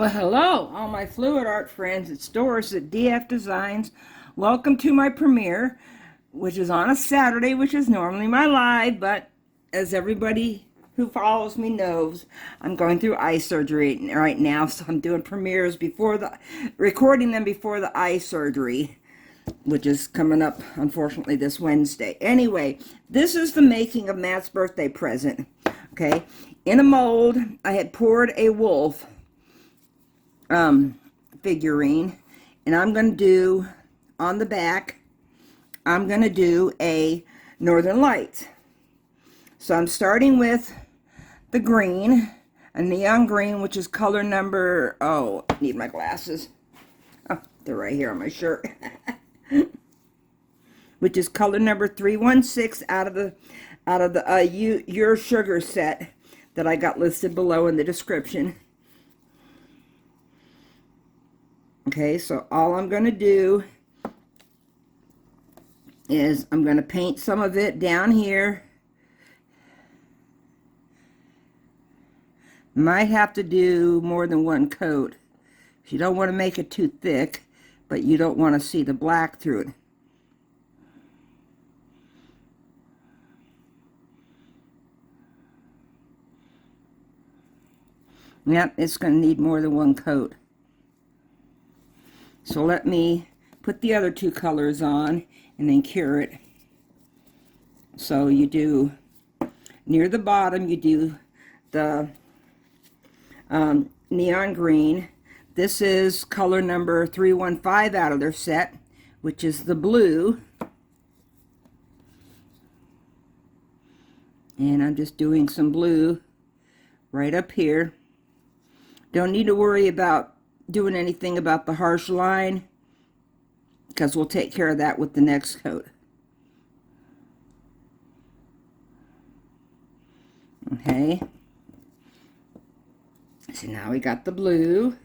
Well, hello, all my fluid art friends. It's Doris at DF Designs. Welcome to my premiere, which is on a Saturday, which is normally my live, but as everybody who follows me knows, I'm going through eye surgery right now, so I'm doing premieres recording them before the eye surgery, which is coming up, unfortunately, this Wednesday. Anyway, this is the making of Matt's birthday present, okay? In a mold, I had poured a wolf figurine, and I'm going to do, on the back, I'm going to do a Northern Lights. So I'm starting with the green, a neon green, which is color number, oh, I need my glasses. Oh, they're right here on my shirt. Which is color number 316 out of the Your Sugar set that I got listed below in the description. Okay, so all I'm going to do is I'm going to paint some of it down here. Might have to do more than one coat. You don't want to make it too thick, but you don't want to see the black through it. Yep, it's going to need more than one coat. So let me put the other two colors on and then cure it. So you do, near the bottom, you do the neon green. This is color number 315 out of their set, which is the blue. And I'm just doing some blue right up here. Don't need to worry about doing anything about the harsh line, because we'll take care of that with the next coat. Okay, so now we got the blue,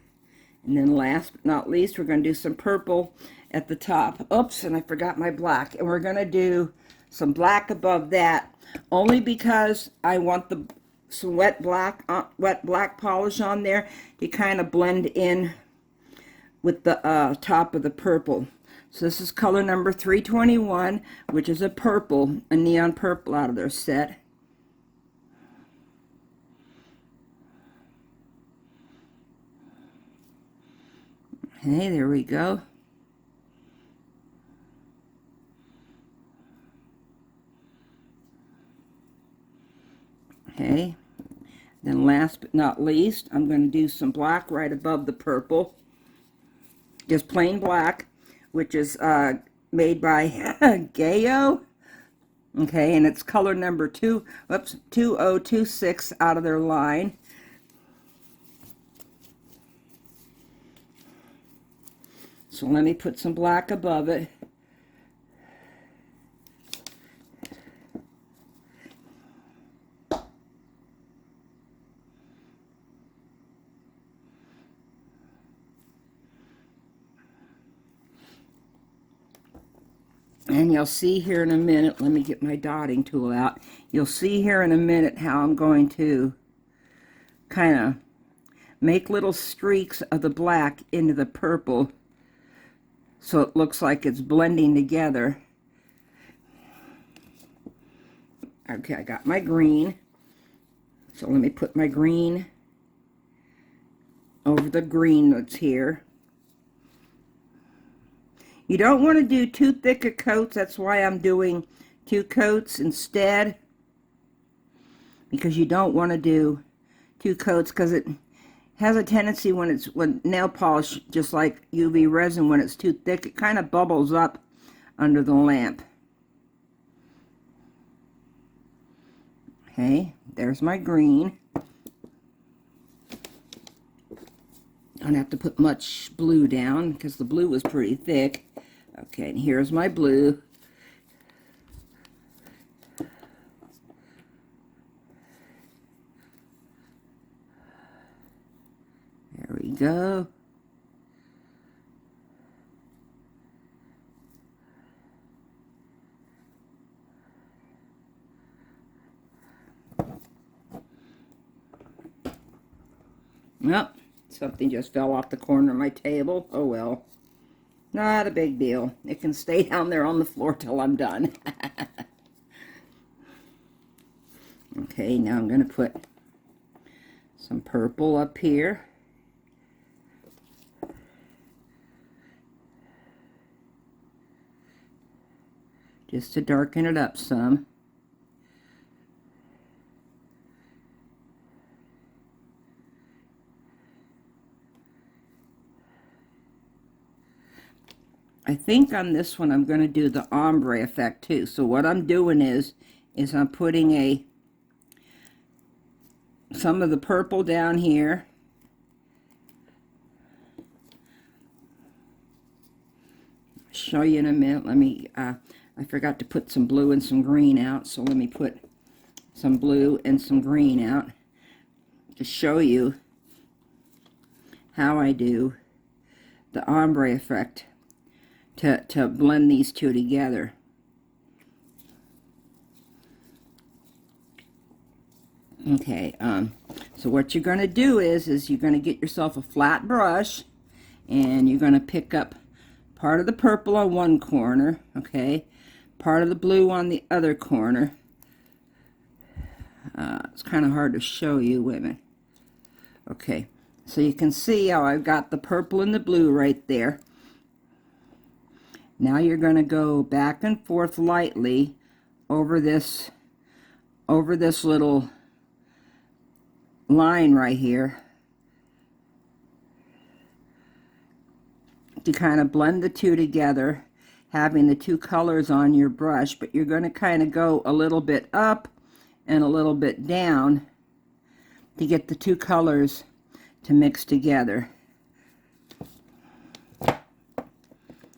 and then last but not least, we're going to do some purple at the top. Oops, and I forgot my black, and we're going to do some black above that, only because I want some wet black polish on there to kind of blend in with the top of the purple. So this is color number 321, which is a purple, a neon purple out of their set. Okay, there we go. Okay, then last but not least, I'm going to do some black right above the purple. Just plain black, which is made by Gayo. Okay, and it's color number 2026 out of their line. So let me put some black above it. And you'll see here in a minute, let me get my dotting tool out. You'll see here in a minute how I'm going to kind of make little streaks of the black into the purple, so it looks like it's blending together. Okay, I got my green. So let me put my green over the green that's here. You don't want to do too thick a coats. That's why I'm doing 2 coats instead, because you don't want to do 2 coats, because it has a tendency when nail polish, just like UV resin, when it's too thick, it kind of bubbles up under the lamp. Okay, there's my green. I don't have to put much blue down because the blue was pretty thick. Okay, and here's my blue. There we go. Yep. Something just fell off the corner of my table. Oh well. Not a big deal. It can stay down there on the floor till I'm done. Okay, now I'm going to put some purple up here. Just to darken it up some. I think on this one I'm going to do the ombre effect too. So what I'm doing is I'm putting some of the purple down here. I'll show you in a minute. Let me, I forgot to put some blue and some green out, so let me put some blue and some green out to show you how I do the ombre effect to blend these two together. Okay, so what you're going to do is you're going to get yourself a flat brush, and you're going to pick up part of the purple on one corner, okay, part of the blue on the other corner. It's kind of hard to show you. Wait a minute. Okay, so you can see how I've got the purple and the blue right there. Now you're going to go back and forth lightly over this little line right here to kind of blend the two together, having the two colors on your brush, but you're going to kind of go a little bit up and a little bit down to get the two colors to mix together.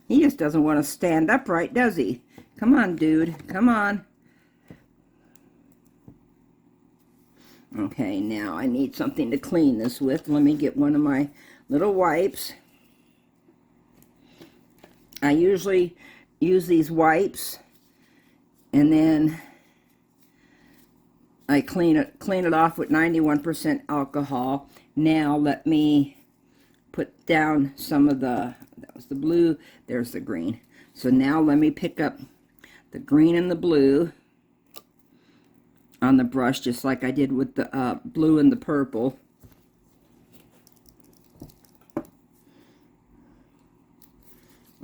He just doesn't want to stand upright, does he? Come on, dude. Come on. Okay, now I need something to clean this with. Let me get one of my little wipes. I usually use these wipes, and then I clean it off with 91% alcohol. Now let me put down some of the, that was the blue, there's the green. So now let me pick up the green and the blue on the brush, just like I did with the blue and the purple.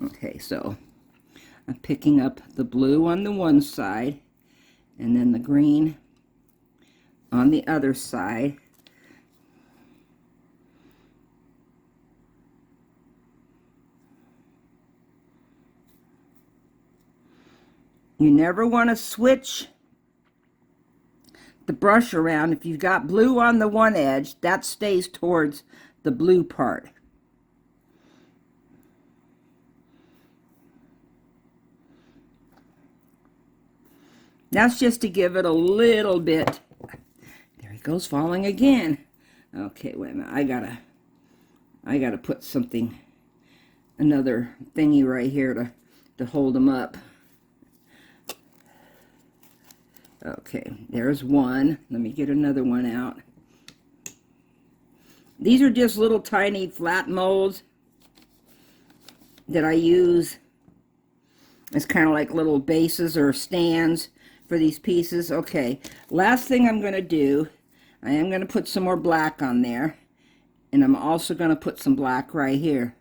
Okay, so I'm picking up the blue on the one side and then the green on the other side. You never want to switch the brush around. If you've got blue on the one edge, that stays towards the blue part. That's just to give it a little bit. There he goes, falling again. Okay, wait a minute. I gotta put something, another thingy right here to hold him up. Okay, there's one. Let me get another one out. These are just little tiny flat molds that I use as kind of like little bases or stands for these pieces. Okay, last thing I'm going to do, I am going to put some more black on there, and I'm also going to put some black right here.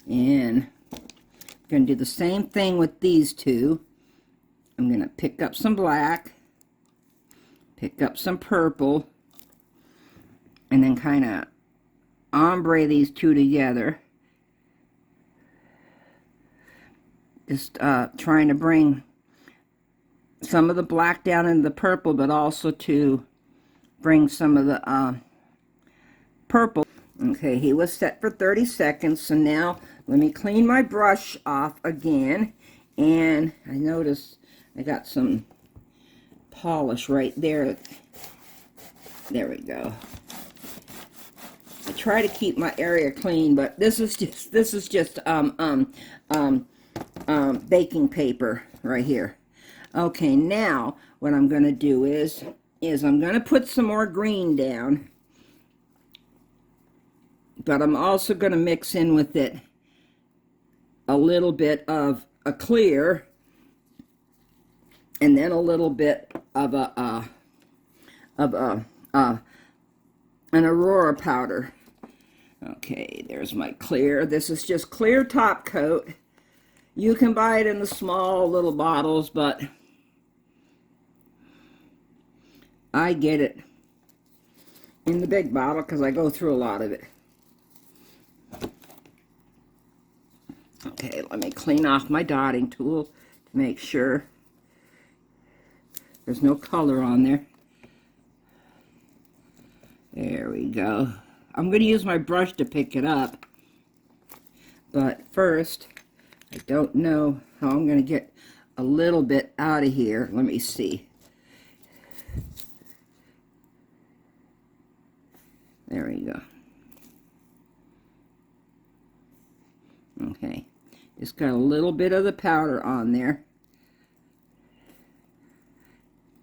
And I'm going to do the same thing with these two. I'm going to pick up some black, pick up some purple, and then kind of ombre these two together. Just trying to bring some of the black down into the purple, but also to bring some of the purple. Okay, he was set for 30 seconds, so now let me clean my brush off again. And I noticed I got some polish right there. There we go. I try to keep my area clean, but this is just baking paper right here. Okay, now what I'm going to do is I'm going to put some more green down, but I'm also going to mix in with it a little bit of a clear, and then a little bit of an Aurora powder. Okay, there's my clear. This is just clear top coat. You can buy it in the small little bottles, but I get it in the big bottle because I go through a lot of it. Okay, let me clean off my dotting tool to make sure there's no color on there. There we go. I'm going to use my brush to pick it up, but first, I don't know how I'm going to get a little bit out of here. Let me see. There we go. Okay, just got a little bit of the powder on there.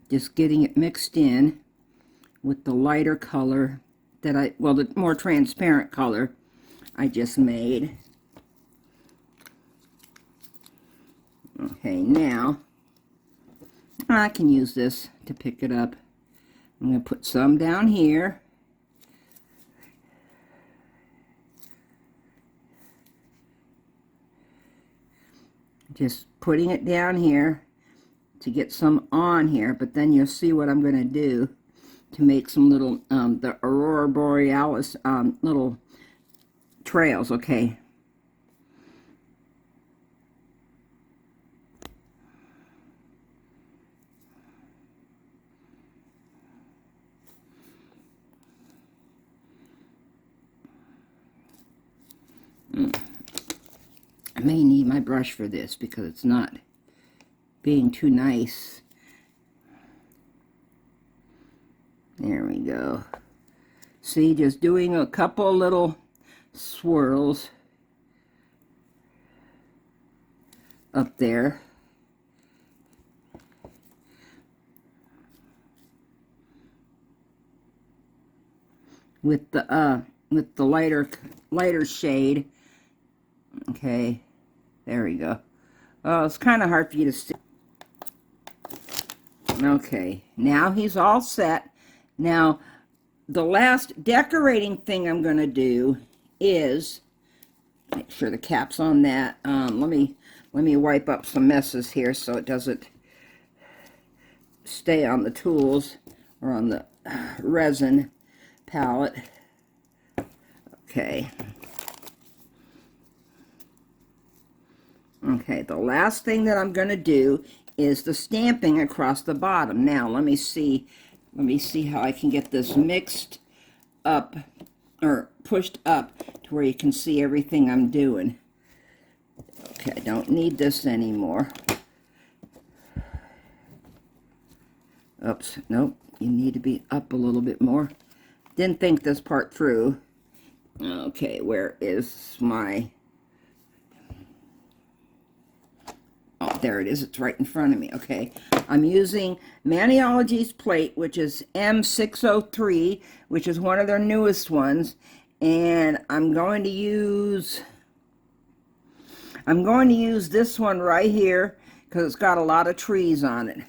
Just getting it mixed in with the lighter color that the more transparent color I just made. Okay, now I can use this to pick it up. I'm going to put some down here. Just putting it down here to get some on here, but then you'll see what I'm going to do to make some little, the Aurora Borealis little trails, okay. I may need my brush for this because it's not being too nice. There we go. See, just doing a couple little swirls up there. With the lighter shade. Okay, there we go. Oh, it's kind of hard for you to see. Okay, now he's all set. Now, the last decorating thing I'm going to do is make sure the cap's on that. Let me wipe up some messes here so it doesn't stay on the tools or on the resin palette. Okay. Okay, the last thing that I'm going to do is the stamping across the bottom. Now, let me see how I can get this mixed up or pushed up to where you can see everything I'm doing. Okay, I don't need this anymore. Oops, nope, you need to be up a little bit more. Didn't think this part through. Okay, where is my... Oh, there it is. It's right in front of me. Okay. I'm using Maniology's plate, which is M603, which is one of their newest ones. And I'm going to use this one right here because it's got a lot of trees on it.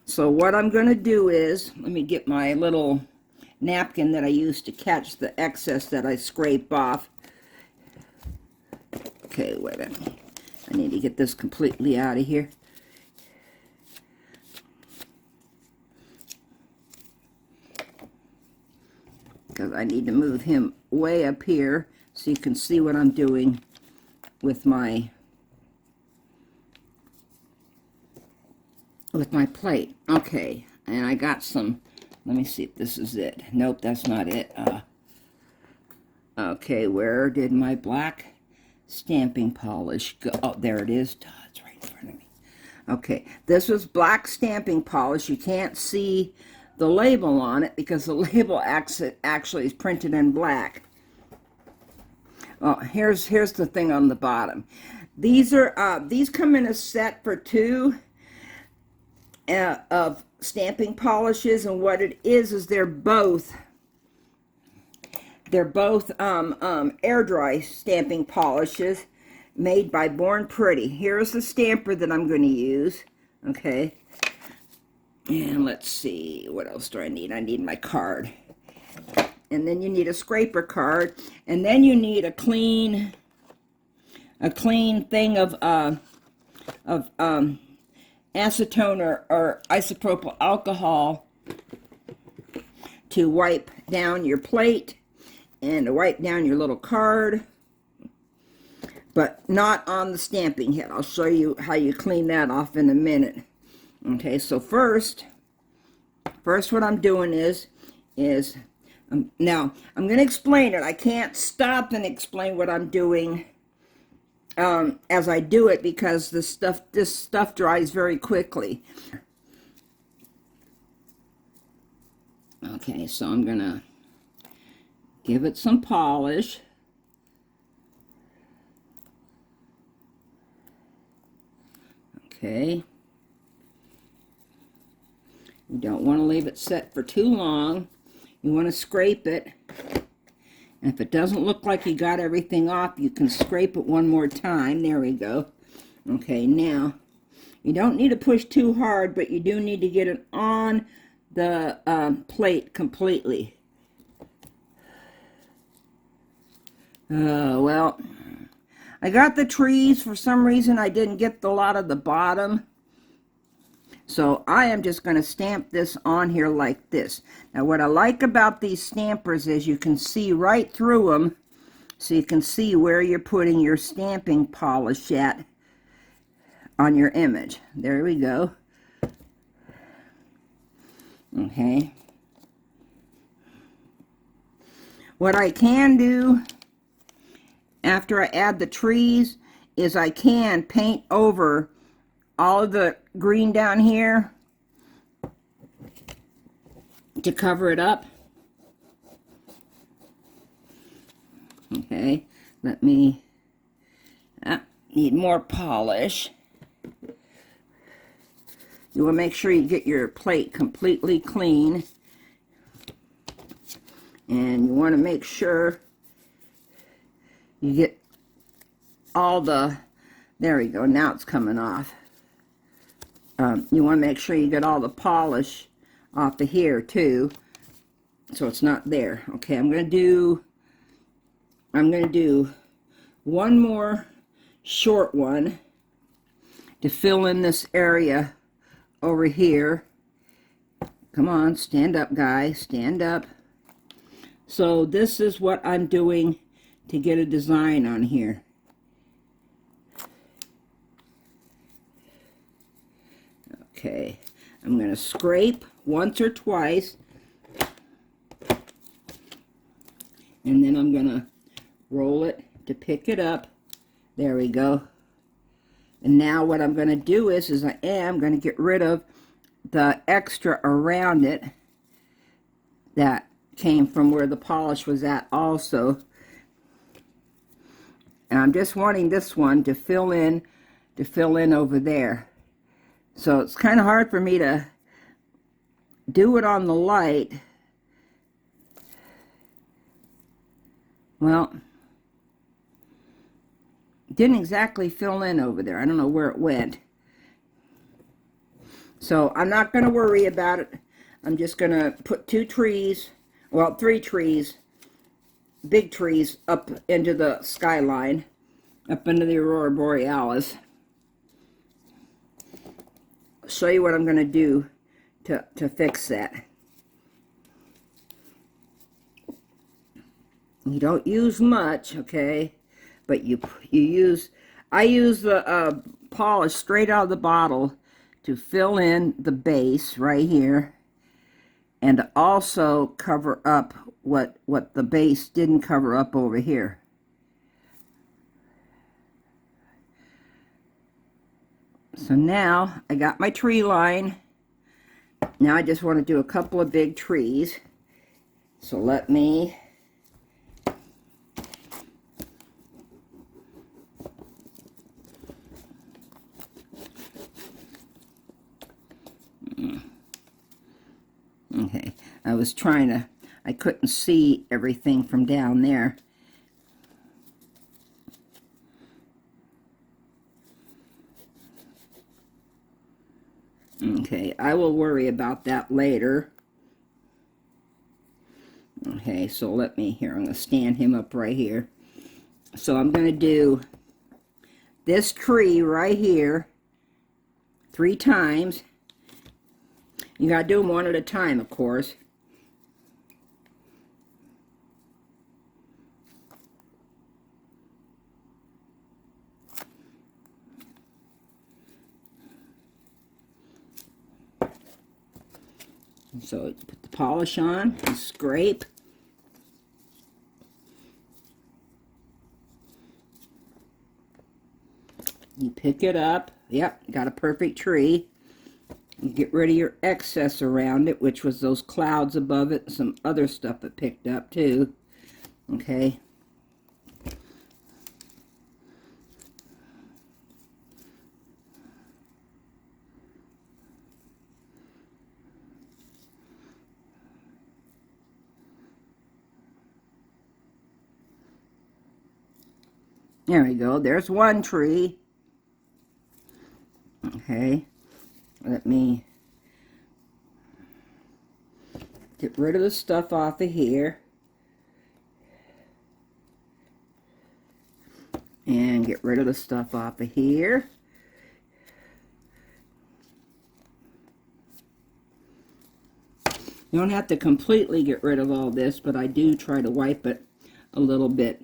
So what I'm going to do is, let me get my little napkin that I used to catch the excess that I scrape off. Okay, wait a minute. I need to get this completely out of here. Because I need to move him way up here so you can see what I'm doing with my plate. Okay, and I got some, let me see if this is it. Nope, that's not it. Okay, where did my black stamping polish go? Oh, there it is. Duh, it's right in front of me. Okay, this was black stamping polish. You can't see the label on it, because the label actually is printed in black. Oh, here's the thing on the bottom. These come in a set for 2 of stamping polishes, and what it is they're both air dry stamping polishes made by Born Pretty. Here's the stamper that I'm going to use. Okay, and let's see, what else do I need? I need my card, and then you need a scraper card, and then you need a clean thing of acetone or isopropyl alcohol to wipe down your plate and to wipe down your little card, but not on the stamping head. I'll show you how you clean that off in a minute. Okay, so first what I'm doing is now I'm going to explain it. I can't stop and explain what I'm doing as I do it, because this stuff dries very quickly. Okay, so I'm gonna give it some polish. Okay, you don't want to leave it set for too long. You want to scrape it. And if it doesn't look like you got everything off, you can scrape it one more time. There we go. Okay, now, you don't need to push too hard, but you do need to get it on the plate completely. Well, I got the trees. For some reason, I didn't get a lot of the bottom. So I am just going to stamp this on here like this. Now what I like about these stampers is you can see right through them, so you can see where you're putting your stamping polish at on your image. There we go. Okay. What I can do after I add the trees is I can paint over all of the green down here to cover it up. Okay, let me need more polish. You want to make sure you get your plate completely clean, and you want to make sure you get all the, there we go, now it's coming off. You want to make sure you get all the polish off of here too, so it's not there. Okay, I'm going to do one more short one to fill in this area over here. Come on, stand up, guys, stand up. So this is what I'm doing to get a design on here. Okay, I'm going to scrape once or twice, and then I'm going to roll it to pick it up. There we go. And now what I'm going to do is I am going to get rid of the extra around it that came from where the polish was at also. And I'm just wanting this one to fill in over there. So it's kind of hard for me to do it on the light. Well, didn't exactly fill in over there. I don't know where it went. So I'm not going to worry about it. I'm just going to put 2 trees, well, 3 trees, big trees up into the skyline, up into the Aurora Borealis. I'll show you what I'm going to do to fix that. You don't use much, okay? But I use the polish straight out of the bottle to fill in the base right here, and to also cover up what the base didn't cover up over here. So now I got my tree line. Now I just want to do a couple of big trees. So let me okay, I couldn't see everything from down there. Okay, I will worry about that later. Okay, so let me, here, I'm going to stand him up right here. So I'm going to do this tree right here 3 times. You got to do them one at a time, of course. So put the polish on and scrape. You pick it up. Yep, got a perfect tree. You get rid of your excess around it, which was those clouds above it and some other stuff it picked up too. Okay. There we go. There's one tree. Okay. Let me get rid of the stuff off of here. And get rid of the stuff off of here. You don't have to completely get rid of all this, but I do try to wipe it a little bit.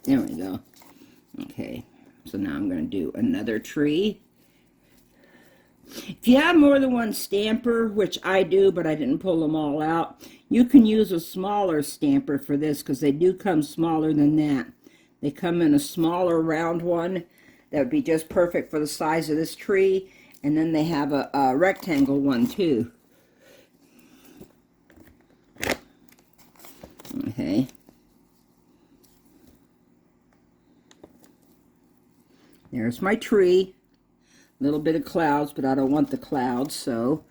There we go. Okay, so now I'm going to do another tree. If you have more than one stamper, which I do, but I didn't pull them all out, you can use a smaller stamper for this because they do come smaller than that. They come in a smaller round one that would be just perfect for the size of this tree, and then they have a rectangle one too. Okay. There's my tree. A little bit of clouds, but I don't want the clouds, so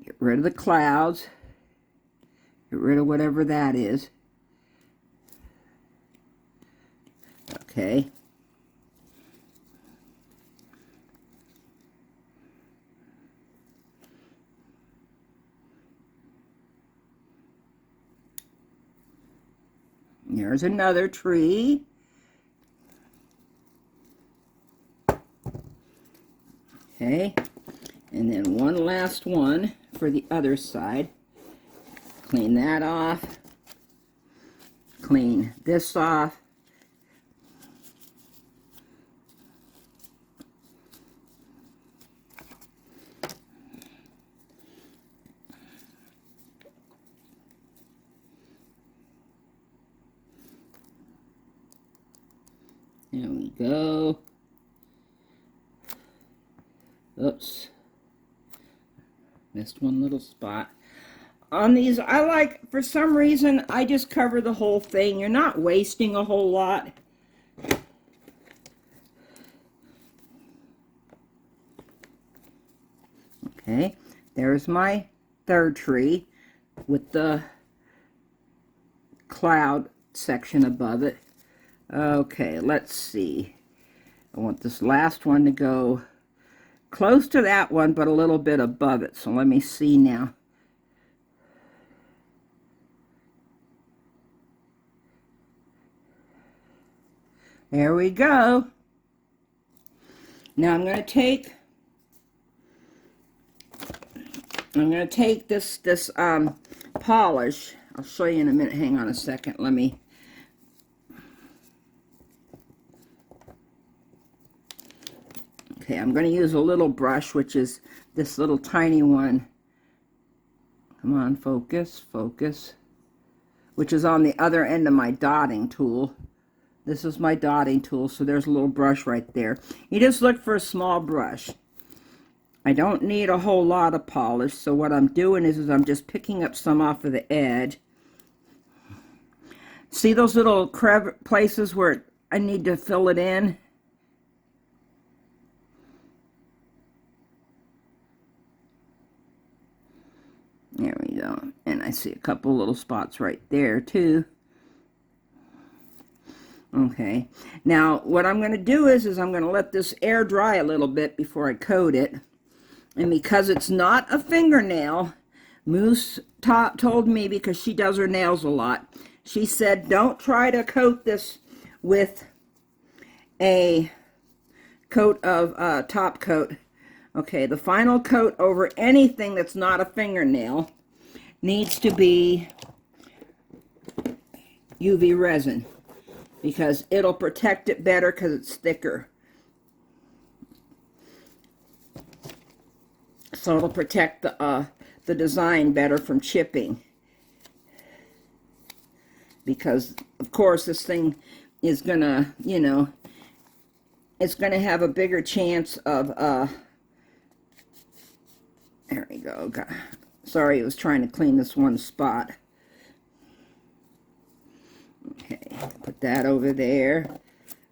get rid of the clouds. Get rid of whatever that is. Okay. There's another tree. Okay, and then one last one for the other side. Clean that off. Clean this off. There we go. Oops, missed one little spot. On these, I like, for some reason, I just cover the whole thing. You're not wasting a whole lot. Okay, there's my third tree with the cloud section above it. Okay, let's see. I want this last one to go close to that one, but a little bit above it. So let me see now. There we go. Now I'm going to take this polish. I'll show you in a minute. Hang on a second. Let me. Okay, I'm going to use a little brush, which is this little tiny one. Come on, focus, focus. Which is on the other end of my dotting tool. This is my dotting tool, so there's a little brush right there. You just look for a small brush. I don't need a whole lot of polish, so what I'm doing is I'm just picking up some off of the edge. See those little places where I need to fill it in? There we go. And I see a couple little spots right there too. Okay. Now what I'm going to do is I'm going to let this air dry a little bit before I coat it. And because it's not a fingernail, Moose told me, because she does her nails a lot, she said don't try to coat this with a coat of top coat. Okay, the final coat over anything that's not a fingernail needs to be UV resin, because it'll protect it better because it's thicker. So it'll protect the design better from chipping. Because, of course, this thing is going to, you know, it's going to have a bigger chance of, there we go. God. Sorry, I was trying to clean this one spot. Okay, put that over there.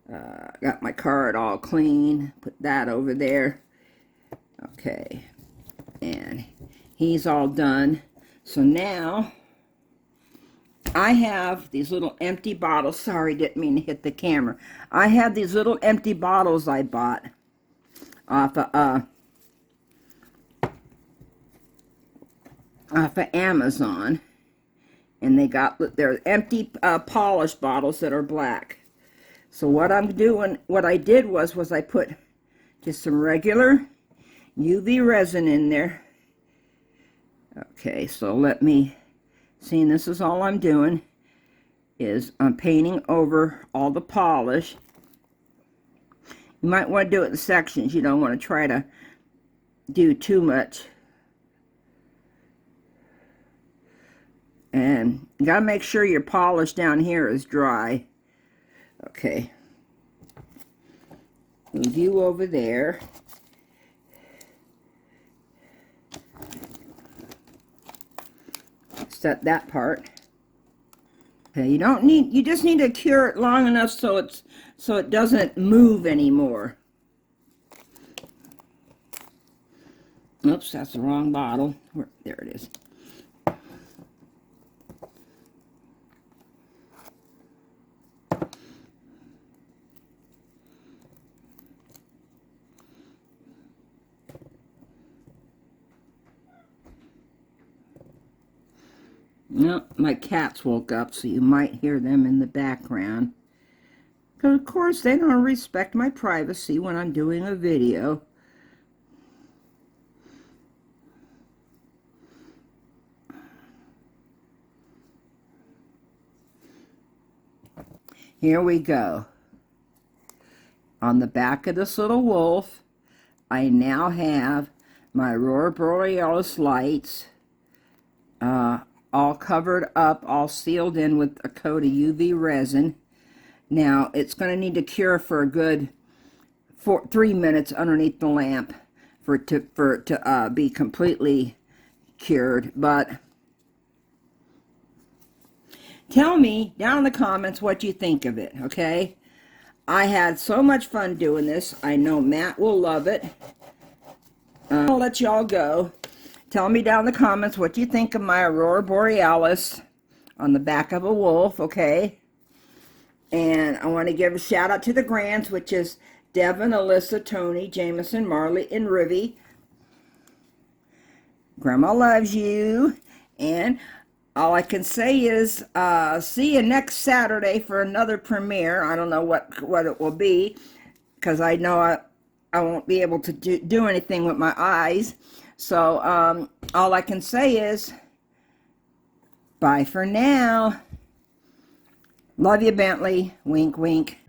Got my card all clean. Put that over there. Okay, and he's all done. So now I have these little empty bottles. Sorry, didn't mean to hit the camera. I have these little empty bottles I bought off of Amazon, and they're empty polished bottles that are black. So what I'm doing, what I did was I put just some regular UV resin in there. Okay, so let me see, and this is all I'm doing, is I'm painting over all the polish. You might want to do it in sections. You don't want to try to do too much. And you gotta make sure your polish down here is dry. Okay. Move you over there. Set that part. Okay, you just need to cure it long enough so it doesn't move anymore. Oops, that's the wrong bottle. There it is. Well, my cats woke up, so you might hear them in the background. Because, of course, they don't respect my privacy when I'm doing a video. Here we go. On the back of this little wolf, I now have my Aurora Borealis lights, all covered up, all sealed in with a coat of UV resin. Now, it's going to need to cure for a good 3 minutes underneath the lamp for it to be completely cured. But tell me down in the comments what you think of it, okay? I had so much fun doing this. I know Matt will love it. I'll let y'all go. Tell me down in the comments what you think of my Aurora Borealis on the back of a wolf, okay? And I want to give a shout out to the grands, which is Devin, Alyssa, Tony, Jameson, Marley, and Rivy. Grandma loves you. And all I can say is see you next Saturday for another premiere. I don't know what it will be, because I know I won't be able to do anything with my eyes. So all I can say is bye for now. Love you, Bentley. Wink, wink.